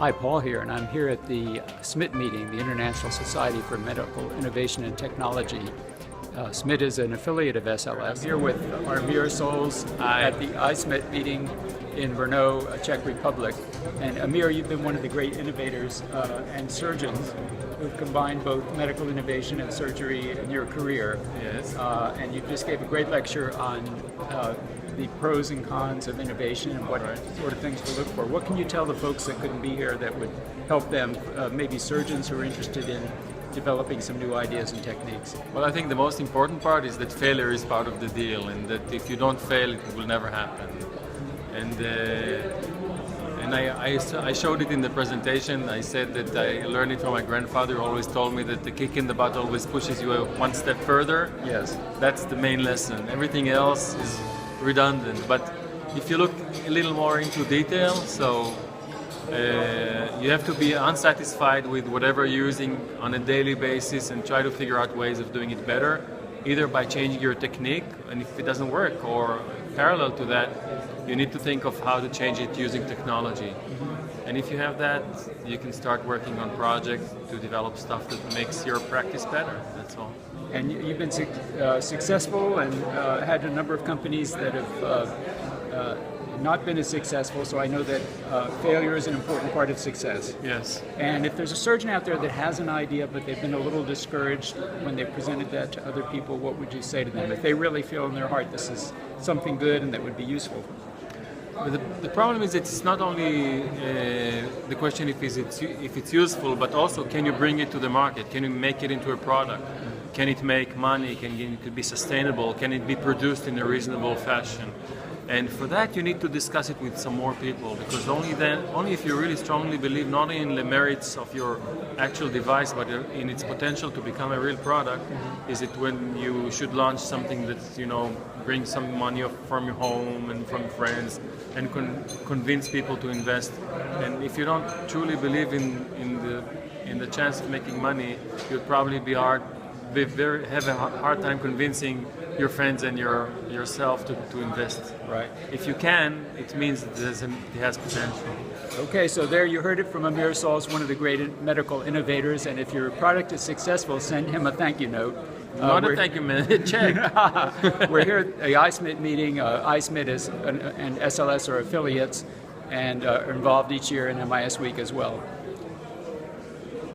Hi, Paul here, and I'm here at the iSMIT meeting, the International Society for Medical Innovation and Technology. iSMIT is an affiliate of SLS. I'm here with Amir Szolds at the iSMIT meeting in Brno, Czech Republic. And Amir, you've been one of the great innovators and surgeons who've combined both medical innovation and surgery in your career. Yes. And you just gave a great lecture on the pros and cons of innovation and what sort of things to look for. What can you tell the folks that couldn't be here that would help them, maybe surgeons who are interested in developing some new ideas and techniques? Well, I think the most important part is that failure is part of the deal, and that if you don't fail, it will never happen. And I showed it in the presentation. I said that I learned it from my grandfather, who always told me that the kick in the butt always pushes you one step further. Yes. That's the main lesson. Everything else is redundant. But if you look a little more into detail, so you have to be unsatisfied with whatever you're using on a daily basis and try to figure out ways of doing it better, either by changing your technique, and if it doesn't work, or parallel to that, you need to think of how to change it using technology. And if you have that, you can start working on projects to develop stuff that makes your practice better. That's all. And you've been successful and had a number of companies that have not been as successful, so I know that failure is an important part of success. Yes. And if there's a surgeon out there that has an idea but they've been a little discouraged when they presented that to other people, what would you say to them if they really feel in their heart this is something good and that would be useful? But the problem is it's not only the question if it's useful, but also can you bring it to the market? Can you make it into a product? Can it make money? Can it be sustainable? Can it be produced in a reasonable fashion? And for that, you need to discuss it with some more people, because only if you really strongly believe not only in the merits of your actual device, but in its potential to become a real product, is it when you should launch something that brings some money from your home and from friends, and convince people to invest. And if you don't truly believe in the chance of making money, you'll probably have a hard time convincing your friends and yourself to invest. Right. If you can, it means that it has potential. Okay, so there you heard it from Amir Szolds, one of the great medical innovators, and if your product is successful, send him a thank you note. Not a thank you note, check. We're here at the iSMIT meeting. iSMIT and SLS are affiliates and are involved each year in MIS Week as well.